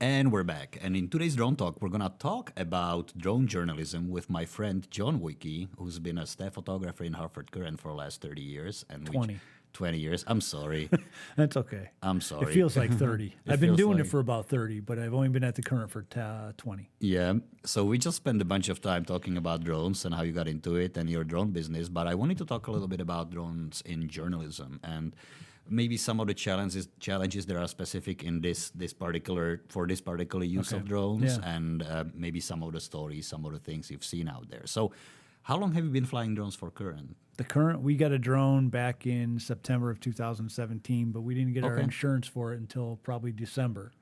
And we're back. And in today's Drone Talk, we're going to talk about drone journalism with my friend John Woike, who's been a staff photographer in Hartford Courant for the last 30 years. And 20 years. I'm sorry. That's okay. I'm sorry. It feels like 30. I've been doing it for about 30, but I've only been at the Courant for 20. Yeah. So we just spent a bunch of time talking about drones and how you got into it and your drone business. But I wanted to talk a little bit about drones in journalism and maybe some of the challenges that are specific in this particular use of drones, and maybe some of the stories, some of the things you've seen out there. So how long have you been flying drones for Courant? The Courant, we got a drone back in September of 2017, but we didn't get our insurance for it until probably December.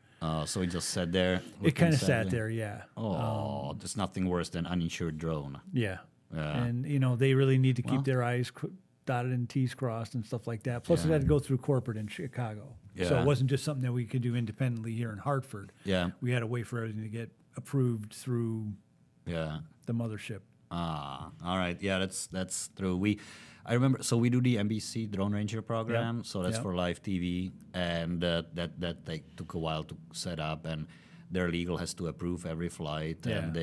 So it just sat there? It kind of sat there, yeah. Oh, there's nothing worse than uninsured drone. Yeah. And, they really need to keep their I's dotted and T's crossed and stuff like that. Plus, it had to go through corporate in Chicago. Yeah. So it wasn't just something that we could do independently here in Hartford. Yeah. We had to wait for everything to get approved through the mothership. All right. Yeah, that's true. I remember. So we do the NBC Drone Ranger program. Yep. So that's for live TV, and that took a while to set up, and their legal has to approve every flight, and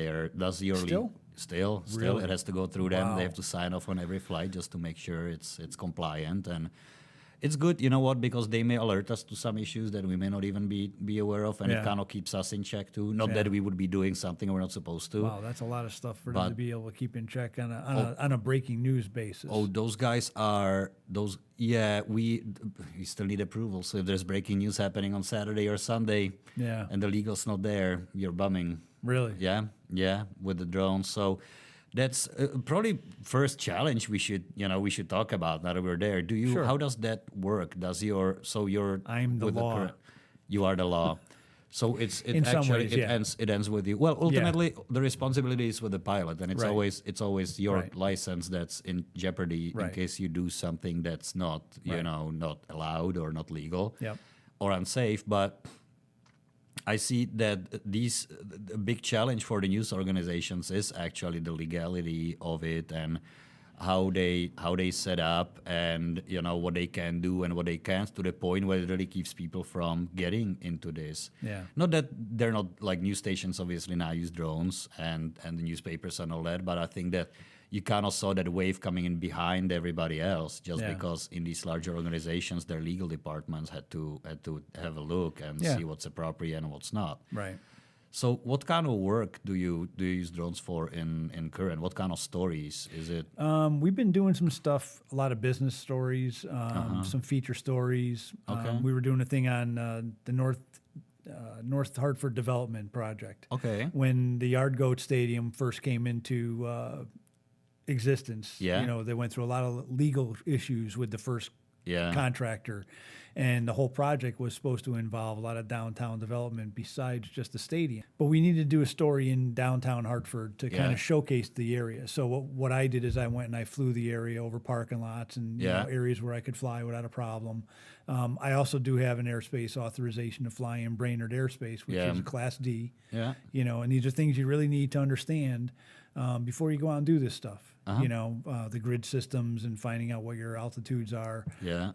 Still, really? It has to go through them. They have to sign off on every flight just to make sure it's compliant, and it's good. You know what? Because they may alert us to some issues that we may not even be aware of, and it kind of keeps us in check too. Not that we would be doing something we're not supposed to. Wow, that's a lot of stuff for them to be able to keep in check on a breaking news basis. Oh, those guys are those. Yeah, we still need approval. So if there's breaking news happening on Saturday or Sunday, and the legal's not there, you're bumming. Really? Yeah, with the drones. So that's probably first challenge we should talk about now that we're there. How does that work? I'm the law. You are the law. So it ends with you. Well, ultimately the responsibility is with the pilot, and it's always your license that's in jeopardy in case you do something that's not not allowed or not legal or unsafe. But I see that the big challenge for the news organizations is actually the legality of it and how they set up and what they can do and what they can't, to the point where it really keeps people from getting into this. Yeah. Not that they're not, like, news stations obviously now use drones and the newspapers and all that, but I think that you kind of saw that wave coming in behind everybody else, just because in these larger organizations, their legal departments had to have a look and see what's appropriate and what's not. Right. So what kind of work do you use drones for in Courant? What kind of stories is it? We've been doing some stuff, a lot of business stories, some feature stories. We were doing a thing on the North Hartford Development Project. Okay. When the Yard Goat Stadium first came into existence, they went through a lot of legal issues with the first contractor, and the whole project was supposed to involve a lot of downtown development besides just the stadium. But we needed to do a story in downtown Hartford to kind of showcase the area. So what I did is I went and I flew the area over parking lots and areas where I could fly without a problem. I also do have an airspace authorization to fly in Brainerd airspace, which is Class D. Yeah. And these are things you really need to understand before you go out and do this stuff. The grid systems and finding out what your altitudes are. Yeah.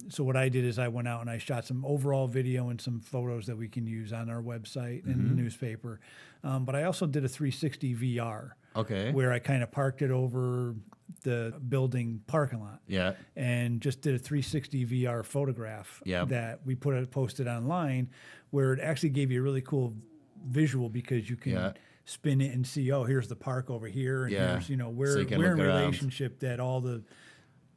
So what I did is I went out and I shot some overall video and some photos that we can use on our website and the newspaper. But I also did a 360 VR. Okay. Where I kind of parked it over the building parking lot. Yeah. And just did a 360 VR photograph that we posted online, where it actually gave you a really cool visual because you can spin it and see, here's the park over here, and here's, we're in relationship that all the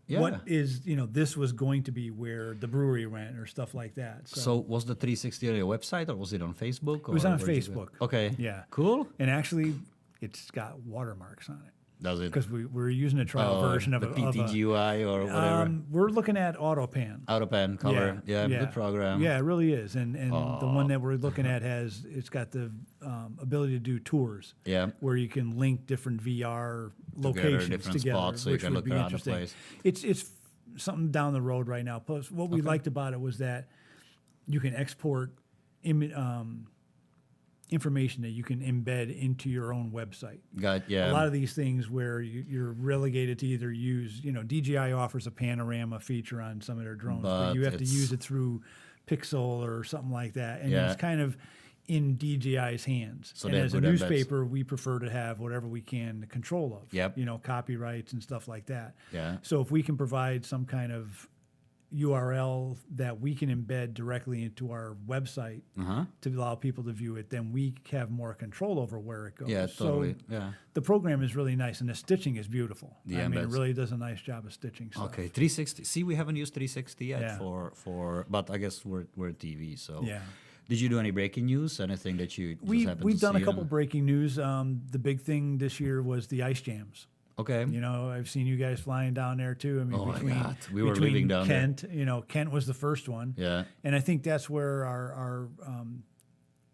what is, this was going to be where the brewery went or stuff like that. So was the 360 on your website, or was it on Facebook? It was on Facebook. Okay. Yeah. Cool. And actually, it's got watermarks on it. Does it? Because we're using a trial version of the PTGUI or whatever. We're looking at AutoPan. AutoPan cover, good program. Yeah, it really is. And the one that we're looking at it's got the ability to do tours. Yeah. Where you can link different VR locations different spots, so you can look around the place. It's something down the road right now. Plus, what we liked about it was that you can export information that you can embed into your own website. A lot of these things where you're relegated to either use, DJI offers a panorama feature on some of their drones, but you have to use it through Pixel or something like that. And it's kind of, in DJI's hands. So and as a newspaper, we prefer to have whatever we can control of. Yep. Copyrights and stuff like that. Yeah. So if we can provide some kind of URL that we can embed directly into our website to allow people to view it, then we have more control over where it goes. Yeah, totally. So the program is really nice, and the stitching is beautiful. Yeah, it really does a nice job of stitching stuff. Okay, 360. See, we haven't used 360 yet for, but I guess we're TV. So yeah. Did you do any breaking news? Anything that you just happened to see? We've done a couple breaking news. The big thing this year was the ice jams. Okay. I've seen you guys flying down there too. I mean, my God. We were living down Kent, there. Kent was the first one. Yeah. And I think that's where our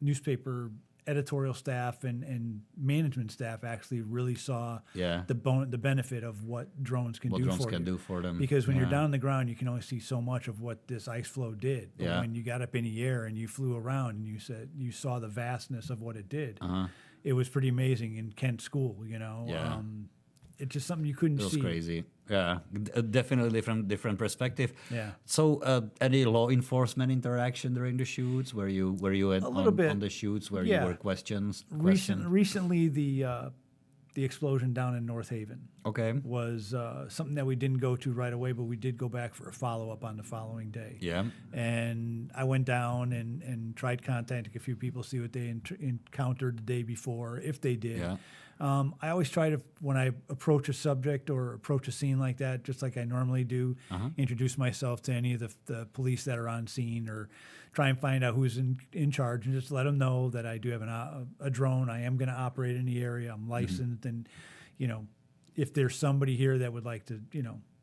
newspaper editorial staff and management staff actually really saw the benefit of what drones can do for them. Because when you're down on the ground, you can only see so much of what this ice flow did. But when you got up in the air and you flew around and you saw the vastness of what it did, it was pretty amazing in Kent school. Yeah. It's just something you couldn't see. It was crazy. Yeah, definitely from different perspective. Yeah. So, any law enforcement interaction during the shoots? Were you on the shoots? Where you were questions? Recently, the explosion down in North Haven. Okay. Was something that we didn't go to right away, but we did go back for a follow-up on the following day. Yeah. And I went down and tried contacting a few people, see what they encountered the day before, if they did. Yeah. I always try to, when I approach a subject or approach a scene like that, just like I normally do, introduce myself to any of the police that are on scene, or try and find out who's in charge, and just let them know that I do have a drone. I am going to operate in the area. I'm licensed, and if there's somebody here that would like to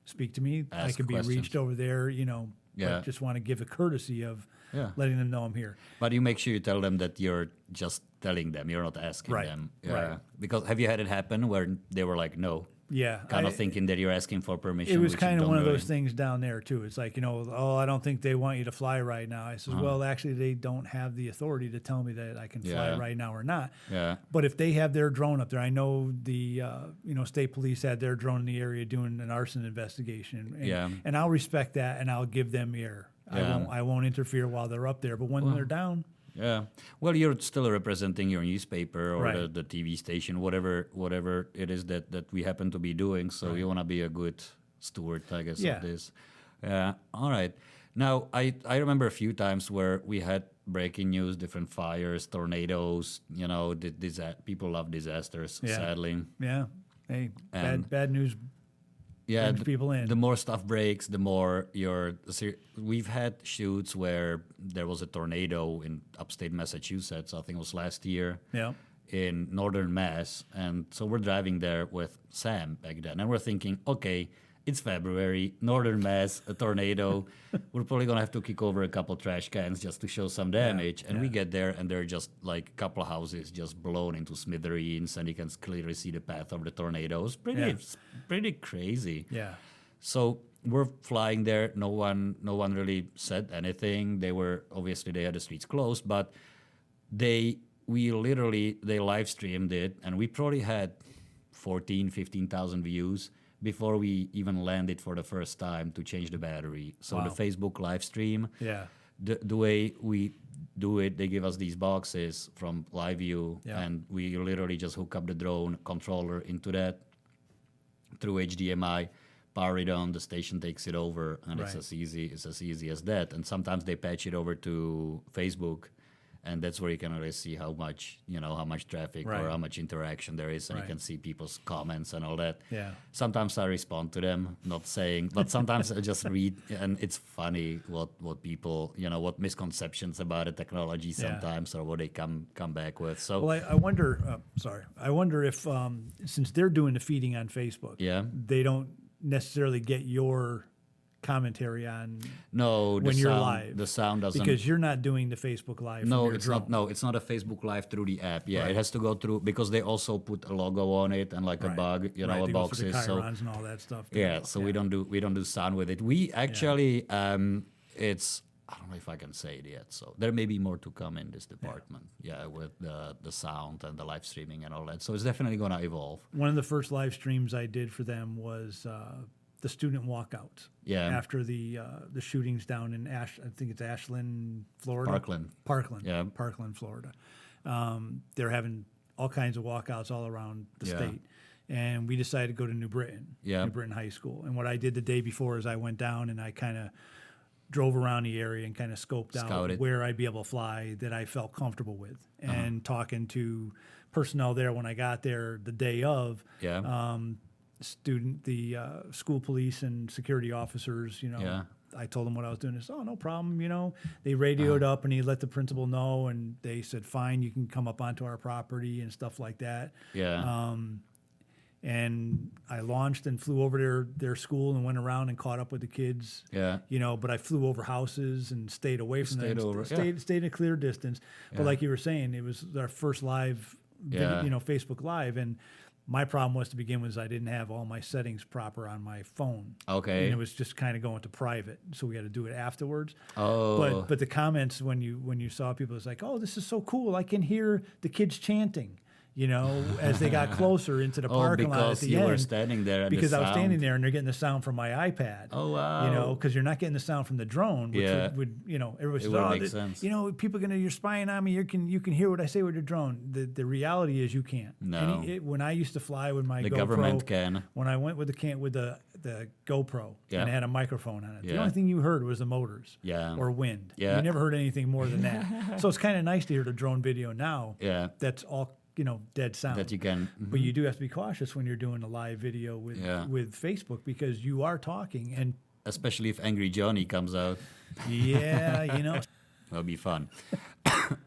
speak to me, I could be reached over there. I just want to give a courtesy of letting them know I'm here. But you make sure you tell them that you're just telling them, you're not asking them. Yeah. Right. Because have you had it happen where they were like, no? Yeah. Kind of thinking that you're asking for permission. It was kind of one of those things down there, too. It's like, I don't think they want you to fly right now. I said, well, actually, they don't have the authority to tell me that I can fly right now or not. Yeah. But if they have their drone up there, I know the state police had their drone in the area doing an arson investigation. And I'll respect that, and I'll give them air. I won't interfere while they're up there. But when they're down... Yeah. Well, you're still representing your newspaper or the TV station, whatever it is that we happen to be doing. So you want to be a good steward, I guess, of this. Yeah. All right. Now, I remember a few times where we had breaking news, different fires, tornadoes. People love disasters, sadly. Yeah. Hey, bad news. Yeah, people in. The more stuff breaks, the more we've had shoots where there was a tornado in upstate Massachusetts. I think it was last year. Yeah. In northern Mass, and so we're driving there with Sam back then, and we're thinking, okay, it's February, northern Mass, a tornado. We're probably gonna have to kick over a couple trash cans just to show some damage. And we get there, and there are just like a couple of houses just blown into smithereens, and you can clearly see the path of the tornado. It's pretty crazy. Yeah. So we're flying there. No one really said anything. They had the streets closed, but they live streamed it, and we probably had 15,000 views before we even landed for the first time to change the battery. So the Facebook live stream, the way we do it, they give us these boxes from Live View, and we literally just hook up the drone controller into that through HDMI, power it on, the station takes it over, and it's as easy as that. And sometimes they patch it over to Facebook, and that's where you can really see how much traffic or how much interaction there is, and you can see people's comments and all that. Yeah. Sometimes I respond to them, not saying, but sometimes I just read, and it's funny what people, what misconceptions about the technology sometimes, or what they come back with. So, well, I wonder. I wonder if since they're doing the feeding on Facebook, they don't necessarily get your commentary on when you're live. The sound doesn't, because you're not doing the Facebook Live. No, it's not. No, it's not a Facebook Live through the app. Yeah, it has to go through, because they also put a logo on it and like a bug, a boxes. So and all that stuff. So we don't do sound with it. We actually it's, I don't know if I can say it yet. So there may be more to come in this department. With the sound and the live streaming and all that. So it's definitely going to evolve. One of the first live streams I did for them was the student walkouts. Yeah. After the shootings down in I think it's Ashland, Florida. Parkland. Yeah. Parkland, Florida. They're having all kinds of walkouts all around the state. And we decided to go to New Britain High School. And what I did the day before is I went down and I kind of drove around the area and kind of scoped out where I'd be able to fly that I felt comfortable with. And talking to personnel there when I got there the day of, the school police and security officers, I told them what I was doing. They said, oh, no problem, They radioed up and he let the principal know, and they said, fine, you can come up onto our property and stuff like that. Yeah. And I launched and flew over their school and went around and caught up with the kids. Yeah. But I flew over houses and stayed away from them. Stayed in a clear distance. Yeah. But like you were saying, it was our first live, Facebook Live. And my problem was to begin with, I didn't have all my settings proper on my phone. Okay. And it was just kind of going to private, so we had to do it afterwards. Oh. But the comments when you saw people, it's like, oh, this is so cool. I can hear the kids chanting. As they got closer into the parking lot at the end. Because you were standing there. Because I was standing there and they're getting the sound from my iPad. Oh, wow. Because you're not getting the sound from the drone, which would everybody says, would make sense. People you're spying on me. You can hear what I say with the drone. The reality is you can't. No. When I used to fly with my GoPro, government can. When I went with the GoPro and it had a microphone on it, the Yeah. only thing you heard was the motors or wind. Yeah. You never heard anything more than that. So it's kind of nice to hear the drone video now. Yeah. That's all. Dead sound. That you can. But you do have to be cautious when you're doing a live video with Facebook, because you are talking, and especially if Angry Johnny comes out. Yeah, That'll be fun.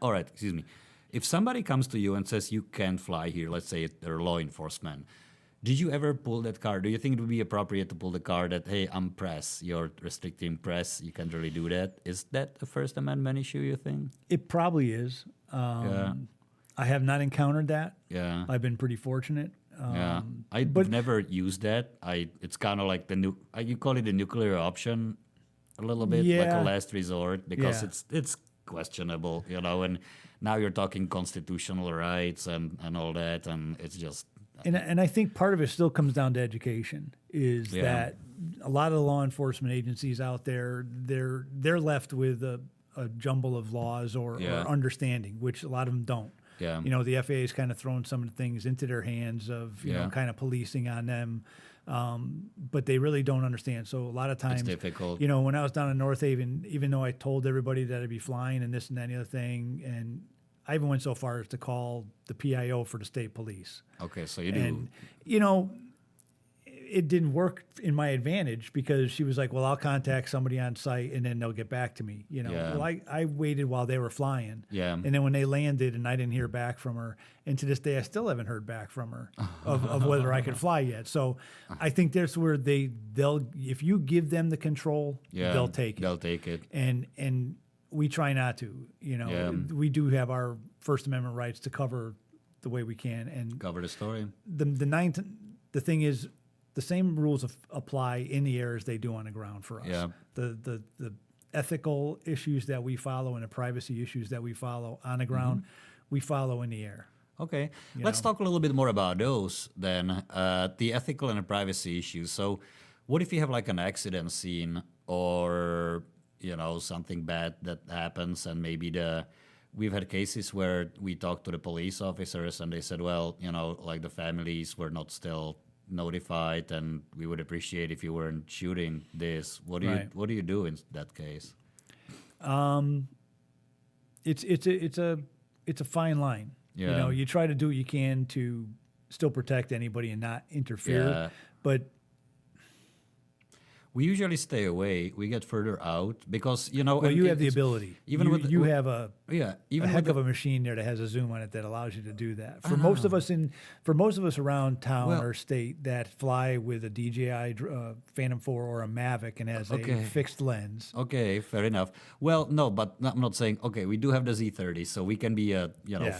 All right, excuse me. If somebody comes to you and says you can't fly here, let's say they're law enforcement, did you ever pull that card? Do you think it would be appropriate to pull the card that, hey, I'm press, you're restricting press, you can't really do that? Is that a First Amendment issue, you think? It probably is. I have not encountered that. Yeah. I've been pretty fortunate. I've never used that. It's kind of like you call it the nuclear option a little bit, like a last resort, because it's questionable, and now you're talking constitutional rights and all that, and it's just... And I think part of it still comes down to education, is that a lot of the law enforcement agencies out there, they're left with a jumble of laws or understanding, which a lot of them don't. Yeah. The FAA is kind of throwing some of the things into their hands of, kind of policing on them. But they really don't understand. So a lot of times, it's difficult. When I was down in North Haven, even though I told everybody that I'd be flying and this and that and the other thing, and I even went so far as to call the PIO for the state police. Okay, so you do. And, it didn't work in my advantage, because she was like, well, I'll contact somebody on site and then they'll get back to me. Well, I waited while they were flying. Yeah. And then when they landed and I didn't hear back from her, and to this day I still haven't heard back from her of whether I could fly yet. So I think that's where they'll if you give them the control, they'll take it. They'll take it. And we try not to. We do have our First Amendment rights to cover the way we can and cover the story. The thing is, the same rules apply in the air as they do on the ground for us. Yeah. The ethical issues that we follow and the privacy issues that we follow on the ground, we follow in the air. Okay. Let's talk a little bit more about those then, the ethical and the privacy issues. So what if you have like an accident scene or, something bad that happens, and maybe we've had cases where we talked to the police officers and they said, well, like the families were not still notified, and we would appreciate if you weren't shooting this. What do you do in that case? It's a fine line. Yeah. You try to do what you can to still protect anybody and not interfere, but we usually stay away. We get further out because Well, you have the ability. Even you have a heck with of a machine there that has a zoom on it that allows you to do that. For most of us around town or state that fly with a DJI Phantom 4 or a Mavic and has a fixed lens. Okay, fair enough. Well, no, but I'm not saying we do have the Z30, so we can be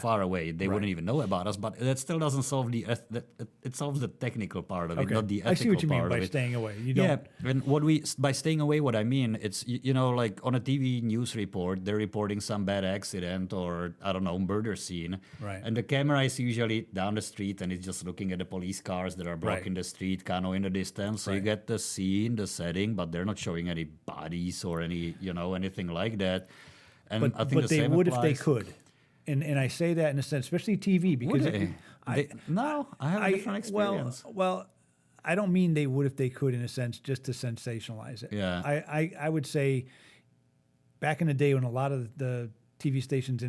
far away. They wouldn't even know about us, but that still doesn't solve it solves the technical part of it, not the ethical part of it. I see what you mean by staying away. You don't. Yeah, And by staying away, what I mean, it's, like on a TV news report, they're reporting some bad accident or, I don't know, murder scene. Right. And the camera is usually down the street and it's just looking at the police cars that are blocking the street kind of in the distance. So you get the scene, the setting, but they're not showing any bodies or any, anything like that. And I think they would if they could. And I say that in a sense, especially TV, because no, I have a different experience. Well, I don't mean they would if they could in a sense, just to sensationalize it. Yeah. I would say back in the day when a lot of the TV stations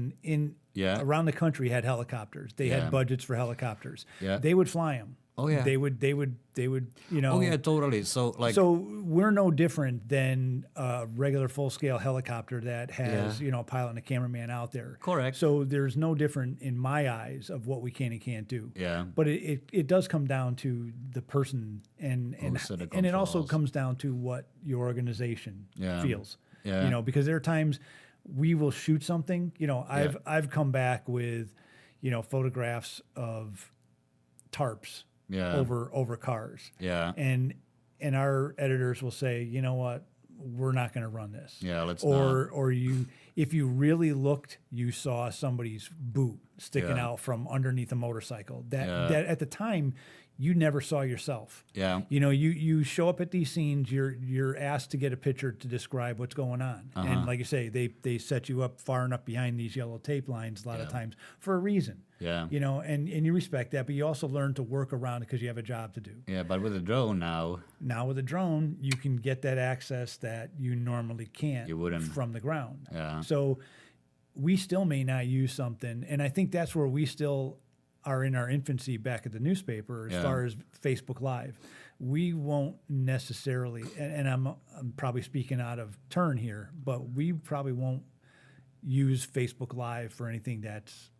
around the country had helicopters, they had budgets for helicopters. Yeah. They would fly them. Oh yeah. They would, Oh yeah, totally. So we're no different than a regular full-scale helicopter that has, a pilot and a cameraman out there. Correct. So there's no different in my eyes of what we can and can't do. Yeah. But it does come down to the person and it also comes down to what your organization feels. Yeah. Because there are times we will shoot something. I've come back with, photographs of tarps. Over cars. Yeah. And our editors will say, you know what, we're not going to run this. Yeah, let's not. Or if you really looked, you saw somebody's boot sticking out from underneath a motorcycle. That at the time you never saw yourself. Yeah. You show up at these scenes, you're asked to get a picture to describe what's going on. And like you say, they set you up far enough behind these yellow tape lines a lot of times for a reason. Yeah. And you respect that, but you also learn to work around it because you have a job to do. Yeah, but with a drone now with a drone, you can get that access that you normally can't from the ground. Yeah. So we still may not use something, and I think that's where we still are in our infancy back at the newspaper as far as Facebook Live. We won't necessarily, and I'm probably speaking out of turn here, but we probably won't use Facebook Live for anything that's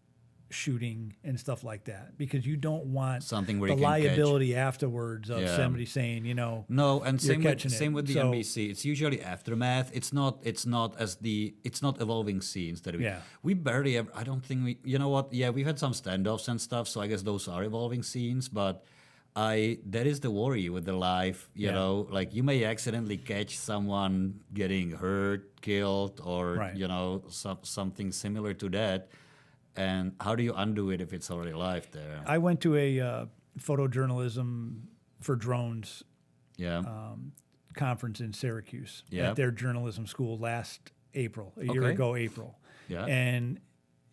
shooting and stuff like that, because you don't want something where the you can liability afterwards of somebody saying, no, and same with the So, NBC. It's usually aftermath. It's not evolving scenes that we barely ever. I don't think we. You know what? Yeah, we've had some standoffs and stuff. So I guess those are evolving scenes, but. That is the worry with the live, you know, like you may accidentally catch someone getting hurt, killed, or, something similar to that. And how do you undo it if it's already live there? I went to a photojournalism for drones conference in Syracuse at their journalism school last April, a year ago, April. Yeah. And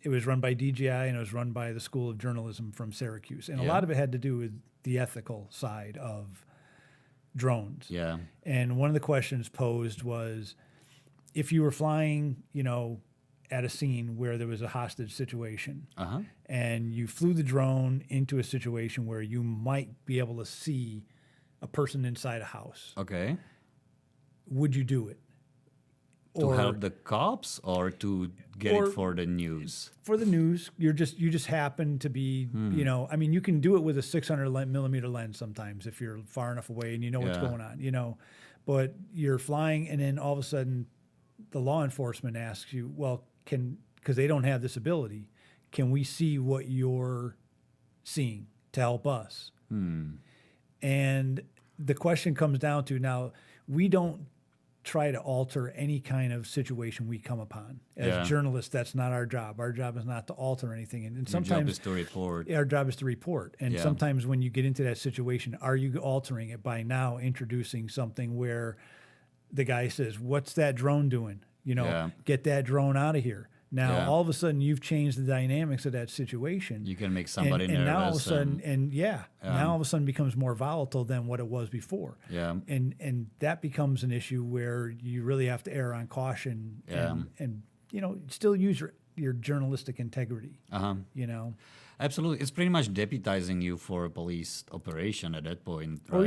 it was run by DJI and it was run by the School of Journalism from Syracuse. And a lot of it had to do with the ethical side of drones. Yeah. And one of the questions posed was, if you were flying, at a scene where there was a hostage situation, and you flew the drone into a situation where you might be able to see a person inside a house. Okay. Would you do it? To help the cops or to get it for the news? For the news. You just happen to be, you can do it with a 600 millimeter lens sometimes if you're far enough away and you know what's going on, but you're flying and then all of a sudden the law enforcement asks you, well, because they don't have this ability, can we see what you're seeing to help us? And the question comes down to, now, we don't try to alter any kind of situation we come upon. As journalists, that's not our job. Our job is not to alter anything. And sometimes your job is to report. Our job is to report. And sometimes when you get into that situation, are you altering it by now introducing something where the guy says, what's that drone doing? Get that drone out of here. Now, all of a sudden, you've changed the dynamics of that situation. You can make somebody nervous. And now all of a sudden, now all of a sudden becomes more volatile than what it was before. Yeah. And that becomes an issue where you really have to err on caution and still use your journalistic integrity. Absolutely. It's pretty much deputizing you for a police operation at that point. Or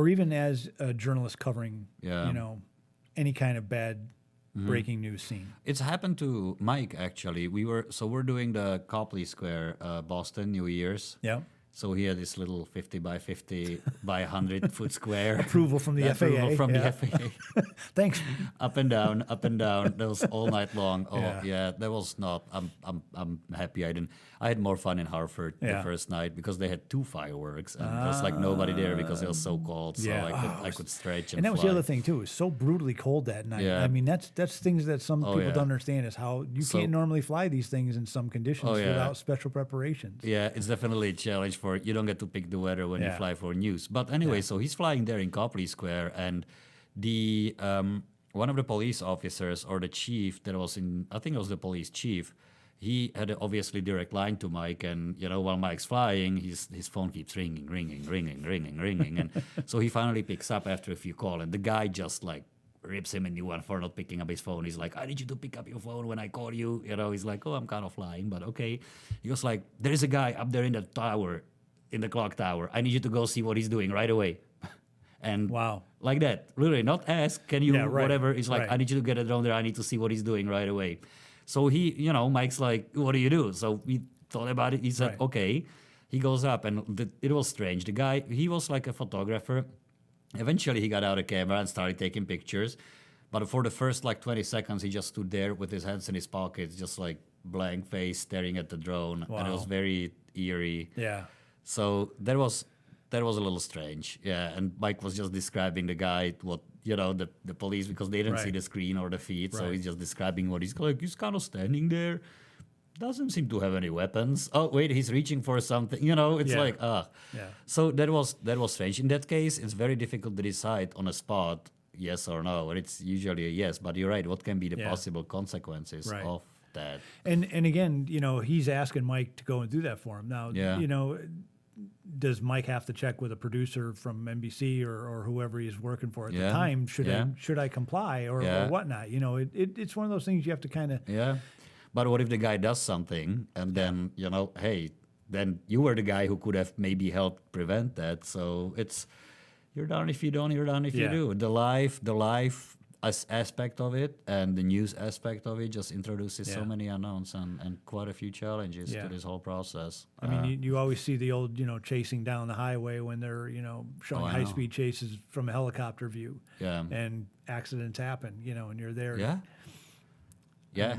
even as a journalist covering, any kind of bad breaking news scene. It's happened to Mike, actually. We're doing the Copley Square Boston New Year's So he had this little 50 by 50 by 100 foot square. Approval from the FAA. Approval from the FAA. Thanks. Up and down, up and down. That was all night long. Oh yeah, that was not. I'm happy I didn't. I had more fun in Hartford the first night because they had 2 fireworks and there was like nobody there because it was so cold. So I could stretch and that was fly. the other thing too. It was so brutally cold that night. Yeah. I mean, that's things that some people don't understand is how you can't normally fly these things in some conditions without special preparations. Yeah, it's definitely a challenge for you don't get to pick the weather when you fly for news. But anyway, so he's flying there in Copley Square, and the one of the police officers or the chief that was in, I think it was the police chief, he had an obviously direct line to Mike, and while Mike's flying, his phone keeps ringing, and so he finally picks up after a few calls, and the guy just like rips him a new one for not picking up his phone. He's like, I need you to pick up your phone when I call you. He's like, oh, I'm kind of flying, but okay. He was like, there's a guy up there in the tower, in the clock tower. I need you to go see what he's doing right away. And like that, really, not ask, can you, whatever. He's like, I need you to get a drone there. I need to see what he's doing right away. So he, Mike's like, what do you do? So we thought about it. He said, okay. He goes up, and it was strange. The guy, he was like a photographer. Eventually, he got out a camera and started taking pictures. But for the first 20 seconds, he just stood there with his hands in his pockets, just like blank face, staring at the drone. And it was very eerie. Yeah. So that was a little strange. Yeah. And Mike was just describing the guy, the police, because they didn't see the screen or the feed. So he's just describing what he's like. He's kind of standing there. Doesn't seem to have any weapons. Oh, wait, he's reaching for something. It's like, Yeah. So that was strange. In that case, it's very difficult to decide on a spot, yes or no. And it's usually a yes. But you're right. What can be the possible consequences of that? And again, he's asking Mike to go and do that for him. Now, does Mike have to check with a producer from NBC or whoever he's working for at the time? Should I comply or whatnot? It's one of those things you have to kind of... Yeah. But what if the guy does something and then, hey, then you were the guy who could have maybe helped prevent that. So you're done if you don't, you're done if you do. The life aspect of it and the news aspect of it just introduces so many unknowns and quite a few challenges to this whole process. I mean, you always see the old, chasing down the highway when they're, showing high-speed chases from a helicopter view. Yeah. And accidents happen, and you're there. Yeah. Yeah.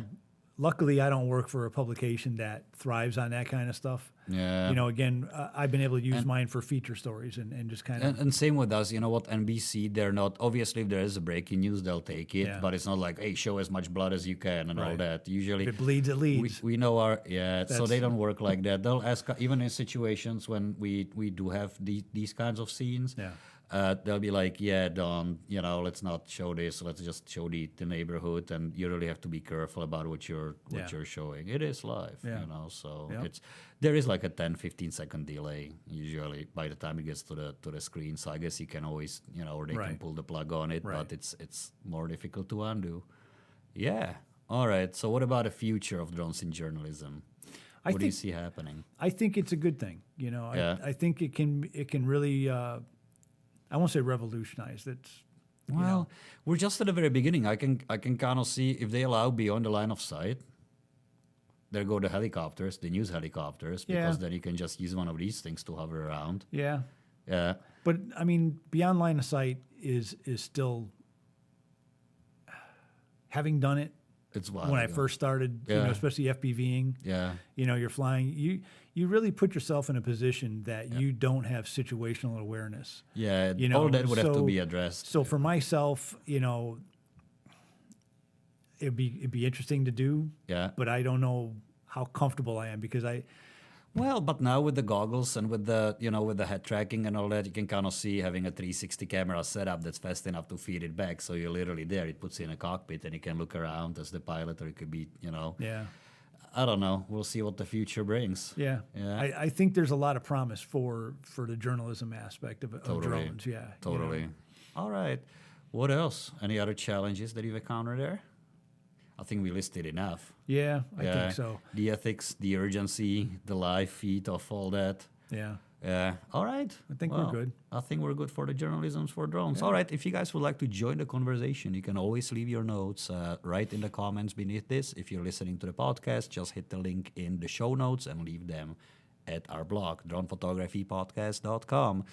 Luckily, I don't work for a publication that thrives on that kind of stuff. Yeah. Again, I've been able to use mine for feature stories and just kind of... And same with us, NBC, they're not... Obviously, if there is a breaking news, they'll take it. Yeah. But it's not like, hey, show as much blood as you can and all that. Usually... If it bleeds, it leads. We know our... Yeah, so they don't work like that. They'll ask, even in situations when we do have these kinds of scenes... Yeah. They'll be like, Don, let's not show this. Let's just show the neighborhood, and you really have to be careful about what you're showing. It is live, so there is like a 10, 15 second delay usually by the time it gets to the screen. So I guess you can always, or they can pull the plug on it, but it's more difficult to undo. Yeah. All right. So what about the future of drones in journalism? What do you see happening? I think it's a good thing. I think it can really. I won't say revolutionize. We're just at the very beginning. I can kind of see if they allow beyond the line of sight. There go the helicopters, the news helicopters, because then you can just use one of these things to hover around. Yeah. Yeah. But I mean, beyond line of sight is still, having done it. It's wild. When I first started, especially FPVing. Yeah. You're flying. You really put yourself in a position that you don't have situational awareness. Yeah. All that would have to be addressed. So for myself, it'd be interesting to do. Yeah. But I don't know how comfortable I am because Well, but now with the goggles and with the head tracking and all that, you can kind of see having a 360 camera setup that's fast enough to feed it back. So you're literally there. It puts you in a cockpit and you can look around as the pilot, or it could be, Yeah. I don't know. We'll see what the future brings. Yeah. I think there's a lot of promise for the journalism aspect of drones. Yeah. Totally. All right. What else? Any other challenges that you've encountered there? I think we listed enough. Yeah, I think so. The ethics, the urgency, the live feed of all that. Yeah. All right. I think we're good. I think we're good for the journalism for drones. Yeah. All right. If you guys would like to join the conversation, you can always leave your notes right in the comments beneath this. If you're listening to the podcast, just hit the link in the show notes and leave them at our blog, dronephotographypodcast.com.